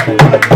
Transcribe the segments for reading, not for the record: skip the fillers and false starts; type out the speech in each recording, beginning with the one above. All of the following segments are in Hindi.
Thank you.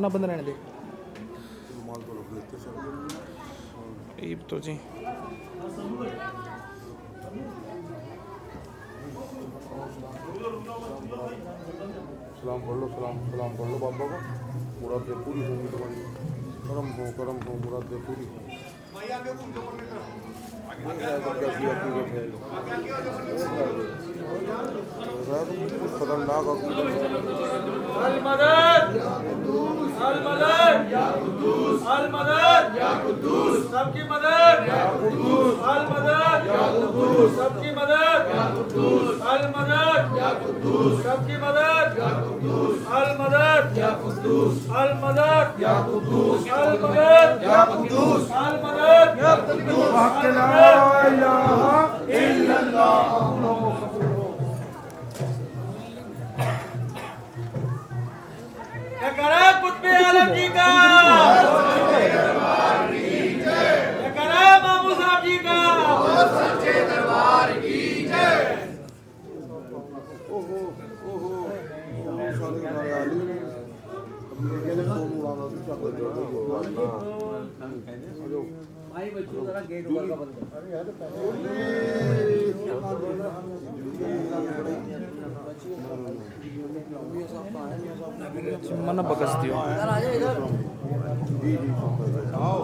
ना बंद रहने दे ईब तो जी सलाम पढ़ लो, सलाम पढ़ लो बाबा को। मुरादें पूरी होंगी तुम्हारी। करम हो मुरादें पूरी। कुछ खतरनाक अल मदद अल मदद या कुद्दूस अल मदद या कुद्दूस सबकी मदद या कुद्दूस अल मदद या कुद्दूस सबकी मदद या कुद्दूस अल मदद या कुद्दूस सबकी मदद या कुद्दूस अल मदद या कुद्दूस अल मदद या कुद्दूस अल मदद या कुद्दूस अल मदद या कुद्दूस ला इलाहा इल्लल्लाह। कुतुब आलम जी का मामू साहब जी का सच्चे दरबार की जय। भाई बच्चों जरा गेट ऊपर का बंद कर। मन बकस दियो जी जी आओ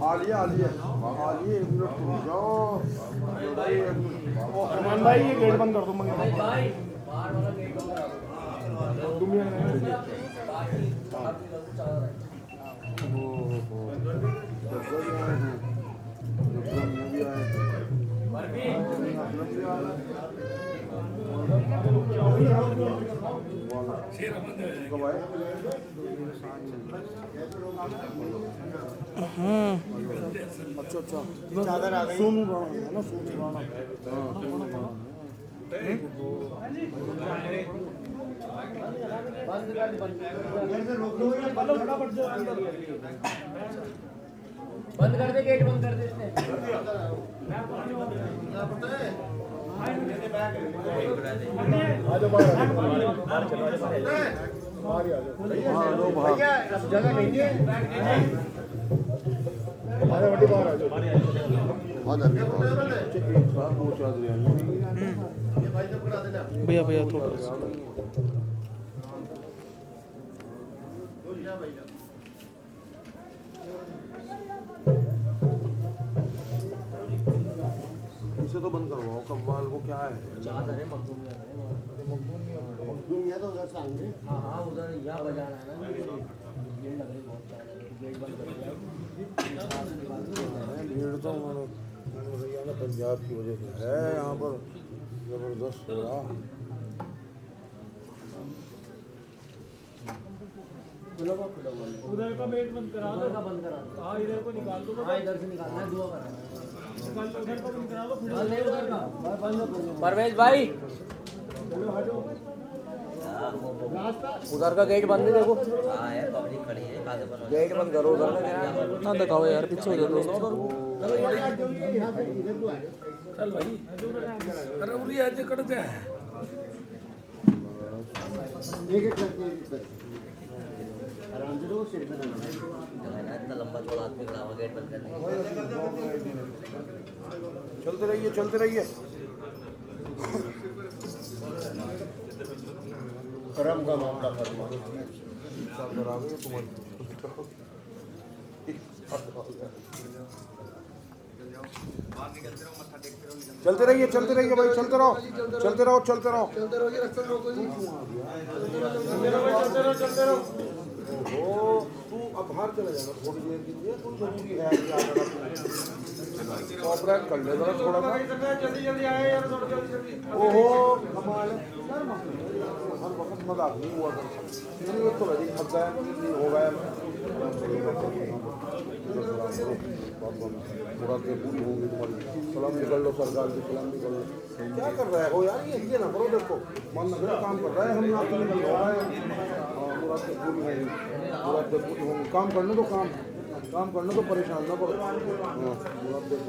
आलिए आलिए आलिए 1 मिनट रुक जाओ अरमान भाई ये गेट बंद कर दो मगर तुम ही अच्छा अच्छा चादर आ गई सोनू राणा है ना सोनू राणा बंद कर दे गेट बंद कर दे जगह नहीं है भैया भैया थोड़ा इसे तो बंद करवाओ कव्वाल वो क्या है चादर है मखदूम है तो उधर सामने हाँ उधर यहाँ बजाना है ना ये लग रही बहुत चादर है गेट बंद कर दिया भीड़ तो भैया ना पंजाब की वजह से है यहाँ पर जबरदस्त हो रहा उधर का गेट बंद करा दो उधर का बंद करा दो हाँ इधर को निकाल दो हाँ इधर से निकालना है दुआ करना है निकाल दो उधर का बंद करा दो फिर नहीं उधर का परवेज भाई उधर का गेट बंद है देखो गेट बंद करो उधर का ना दिखाओ यार पीछे हो जाओ दोस्तों चल भाई अरे उरी आज कटते हैं आराम से रहो सिर पे ना इतना लंबा चौड़ा आदमी खड़ा हुआ गेट बंद करने चलते रहिए करम का मामला फरमा चलते रहिए भाई चलते रहो ओहो तू अब बाहर चले जाना थोड़ी देर के लिए तू जरूरी है ऑपरेट कर ले जरा थोड़ा सा जल्दी आए यार जल्दी ओहो कमाल है हर वक्त मजाक नहीं हुआ करता ये तो वैसे थक गया हो गया मुरादें पूरी होंगी तुम्हारी सलाम निकल लो सरकार की सलाम निकल लो क्या कर रहे हो यार ये ना करो देखो मन नगर काम कर रहा है हम यहाँ निकल रहा है मुरादें पूरी होंगी काम करने दो काम करने दो परेशान ना करो मुरादें